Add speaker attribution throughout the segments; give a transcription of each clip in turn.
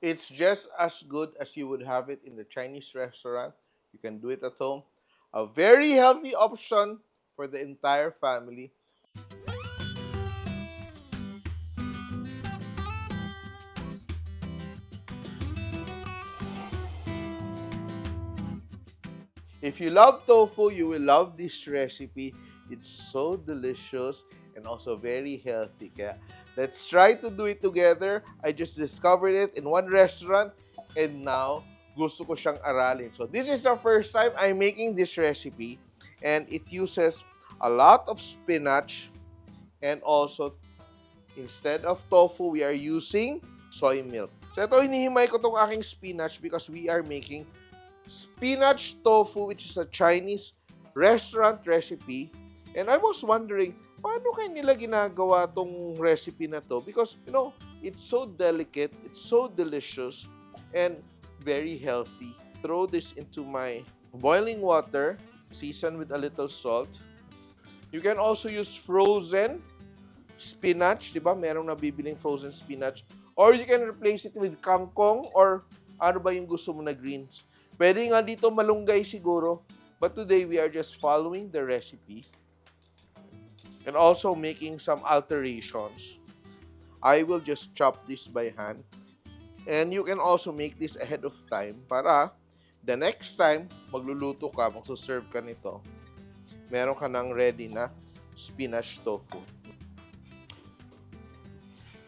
Speaker 1: It's just as good as you would have it in the Chinese restaurant. You can do it at home. A very healthy option for the entire family. If you love tofu, you will love this recipe. It's so delicious and also very healthy. Kaya let's try to do it together. I just discovered it in one restaurant and now gusto ko siyang aralin. So this is the first time I'm making this recipe and it uses a lot of spinach and also instead of tofu, we are using soy milk. So ito, hinihimay ko itong aking spinach because we are making Spinach Tofu, which is a Chinese restaurant recipe. And I was wondering, paano kaya nila ginagawa tong recipe na to? Because, it's so delicate, it's so delicious, and very healthy. Throw this into my boiling water, season with a little salt. You can also use frozen spinach, di ba? Merong nabibiling frozen spinach. Or you can replace it with kangkong or ano ba yung gusto mo na greens. Pwede nga dito malunggay siguro. But today, we are just following the recipe and also making some alterations. I will just chop this by hand. And you can also make this ahead of time para the next time magluluto ka, magsuserve ka nito, meron ka nang ready na spinach tofu.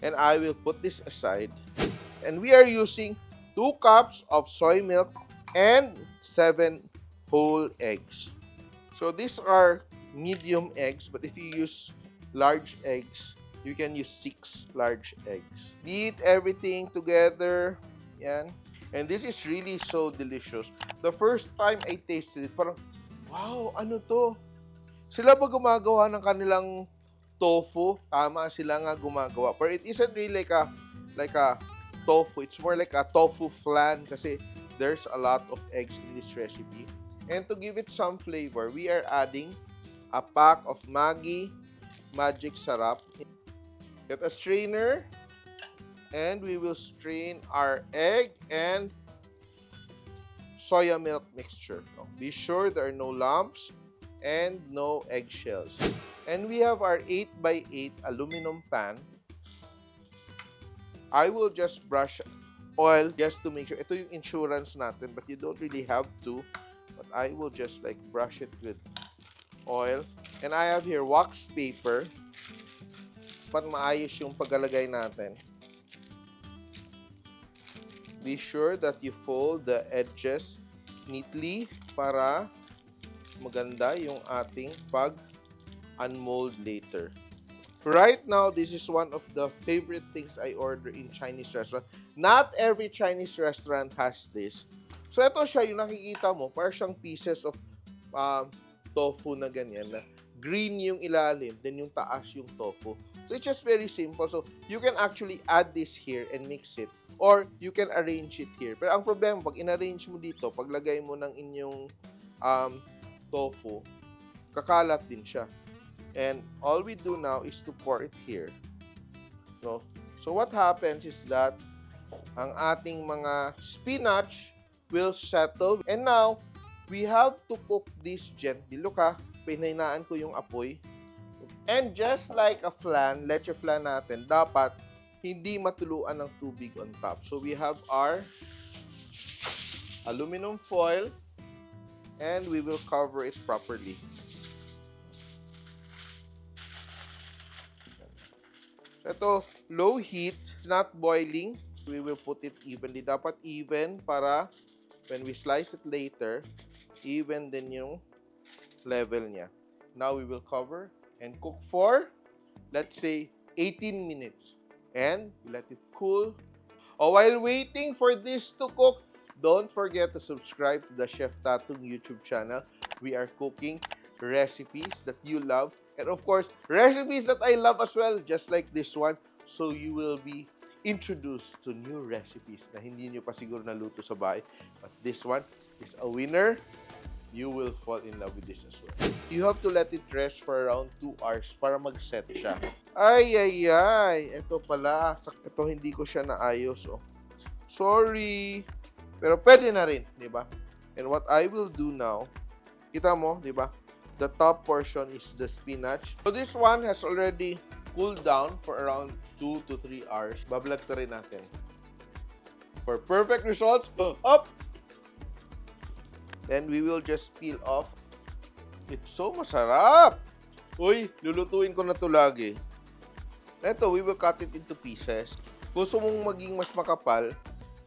Speaker 1: And I will put this aside. And we are using 2 cups of soy milk and 7 whole eggs. So these are medium eggs, but if you use large eggs, you can use 6 large eggs. Beat everything together. Yan. And this is really so delicious. The first time I tasted it, parang, wow, ano to? Sila ba gumagawa ng kanilang tofu? Tama, sila nga gumagawa. But it isn't really like a tofu. It's more like a tofu flan kasi there's a lot of eggs in this recipe. And to give it some flavor, we are adding a pack of Maggi Magic Sarap. Get a strainer and we will strain our egg and soya milk mixture. Be sure there are no lumps and no eggshells. And we have our 8x8 aluminum pan. I will just brush oil just to make sure. Ito yung insurance natin, but you don't really have to. But I will just like brush it with oil. And I have here wax paper. Pat maayos yung paglalagay natin. Be sure that you fold the edges neatly para maganda yung ating pag-unmold later. Right now, this is one of the favorite things I order in Chinese restaurant. Not every Chinese restaurant has this. So, ito siya, yung nakikita mo, parang siyang pieces of tofu na ganyan, na green yung ilalim, then yung taas yung tofu. So, it's just very simple. So, you can actually add this here and mix it. Or, you can arrange it here. Pero ang problema, pag in-arrange mo dito, paglagay mo ng inyong tofu, kakalat din siya. And all we do now is to pour it here. No? So what happens is that ang ating mga spinach will settle. And now, we have to cook this gently. Look ha, pinahinaan ko yung apoy. And just like a flan, leche flan natin, dapat hindi matuluan ng tubig on top. So we have our aluminum foil and we will cover it properly. Ito, low heat, not boiling. We will put it evenly. Dapat even para when we slice it later, even din yung level niya. Now we will cover and cook for, let's say, 18 minutes. And let it cool. While waiting for this to cook, don't forget to subscribe to the Chef Tatung YouTube channel. We are cooking recipes that you love. And of course, recipes that I love as well, just like this one. So you will be introduced to new recipes na hindi nyo pa siguro naluto sa bahay. But this one is a winner. You will fall in love with this as well. You have to let it rest for around 2 hours para mag-set siya. Ay. Ito pala. Ito hindi ko siya naayos. Sorry. Pero pwede na rin, di ba? And what I will do now, kita mo, di ba? The top portion is the spinach. So this one has already cooled down for around 2 to 3 hours. Bablog rin natin. For perfect results, up! Then we will just peel off. It's so masarap! Uy, lulutuin ko na to lagi. Ito, we will cut it into pieces. Gusto mong maging mas makapal,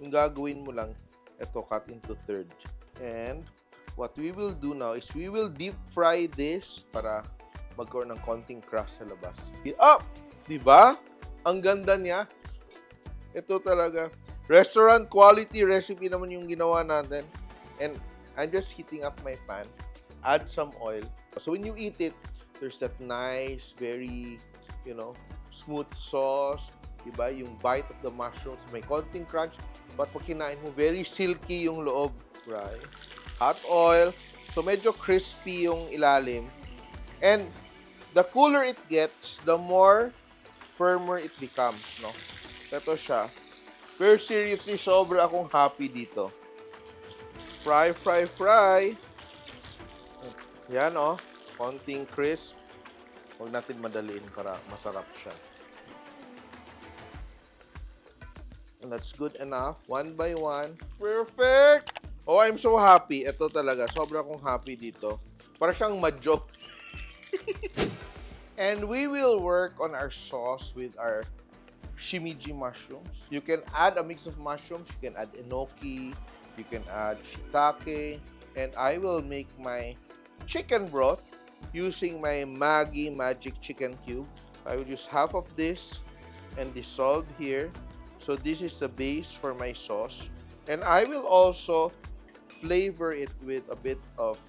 Speaker 1: yung gagawin mo lang, ito, cut into third. And what we will do now is we will deep fry this para magkaroon ng konting crust sa labas. Up! Diba? Ang ganda niya. Ito talaga. Restaurant quality recipe naman yung ginawa natin. And I'm just heating up my pan. Add some oil. So when you eat it, there's that nice, very, smooth sauce. Diba? Yung bite of the mushrooms. May konting crunch. But pag kinain mo, very silky yung loob. Right? Hot oil. So medyo crispy yung ilalim. And the cooler it gets, the more firmer it becomes, no? Ito siya. Pero seriously, sobra akong happy dito. Fry, fry, fry. Yan, oh. Konting crisp. Huwag natin madaliin para masarap siya. And that's good enough. One by one. Perfect! Oh, I'm so happy. Ito talaga. Sobra akong happy dito. Para siyang ma-joke. And we will work on our sauce with our Shimeji mushrooms. You can add a mix of mushrooms. You can add enoki. You can add shiitake. And I will make my chicken broth using my Maggi Magic Chicken Cube. I will use half of this and dissolve here. So this is the base for my sauce. And I will also flavor it with a bit of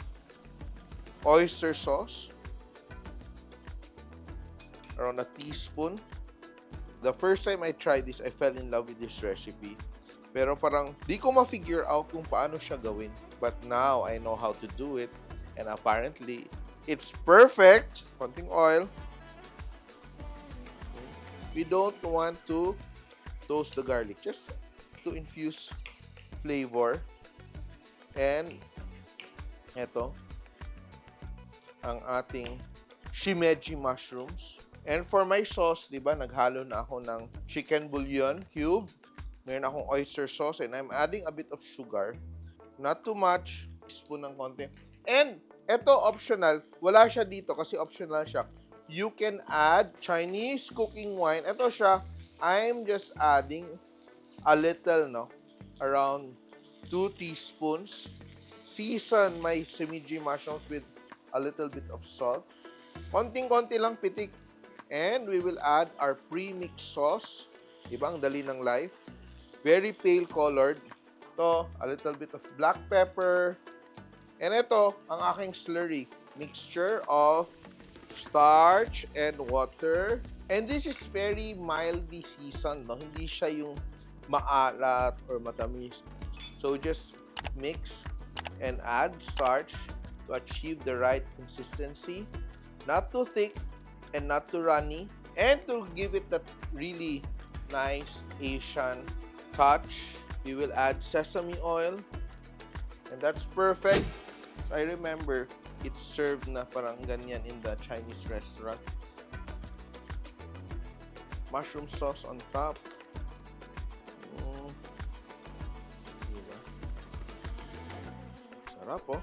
Speaker 1: oyster sauce. Around a teaspoon. The first time I tried this, I fell in love with this recipe. Pero parang di ko ma-figure out kung paano siya gawin. But now I know how to do it. And apparently, it's perfect. Konting oil. We don't want to toast the garlic. Just to infuse flavor. And eto ang ating Shimeji mushrooms. And for my sauce, di ba, naghalo na ako ng chicken bouillon cube. Meron akong oyster sauce and I'm adding a bit of sugar. Not too much. Spoon ng konti. And eto optional. Wala siya dito kasi optional siya. You can add Chinese cooking wine. Eto siya. I'm just adding a little, around 2 teaspoons. Season my Shimeji mushrooms with a little bit of salt. Konting-konti lang pitik. And we will add our pre-mixed sauce. Ibang dali ng life. Very pale colored. Ito, a little bit of black pepper. And ito, ang aking slurry. Mixture of starch and water. And this is very mildly seasoned. No? Hindi siya yung maalat or matamis. So just mix and add starch to achieve the right consistency. Not too thick and not too runny. And to give it that really nice Asian touch, we will add sesame oil. And that's perfect. I remember it's served na parang ganyan in the Chinese restaurant. Mushroom sauce on top. Diba? Sarap, oh.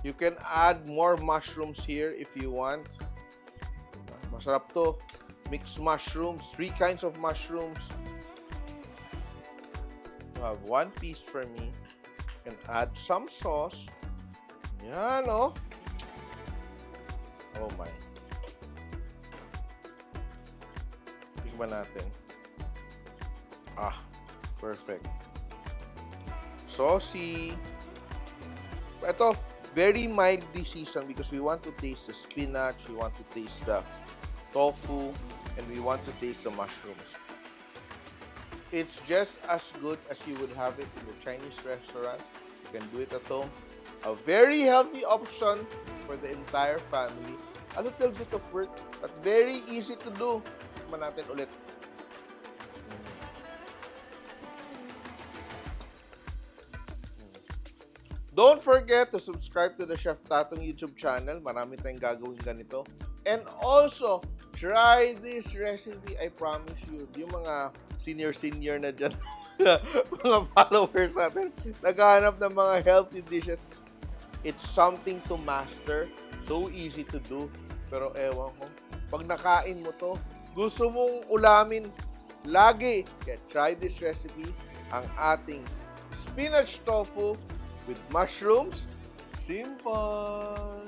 Speaker 1: You can add more mushrooms here if you want. Masarap to. Mixed mushrooms. 3 kinds of mushrooms. You have 1 piece for me. You can add some sauce. Yan, oh. Oh my. Tignan natin. Perfect. Saucy. Ito, very mildly seasoned because we want to taste the spinach, we want to taste the tofu, and we want to taste the mushrooms. It's just as good as you would have it in the Chinese restaurant. You can do it at home. A very healthy option for the entire family. A little bit of work, but very easy to do. Tignan natin ulit. Don't forget to subscribe to the Chef Tatung YouTube channel. Marami tayong gagawin ganito. And also, try this recipe. I promise you, yung mga senior na dyan, mga followers natin, naghahanap ng mga healthy dishes. It's something to master. So easy to do. Pero ewan ko, pag nakain mo to, gusto mong ulamin lagi. Kaya try this recipe, ang ating spinach tofu with mushrooms. Simple!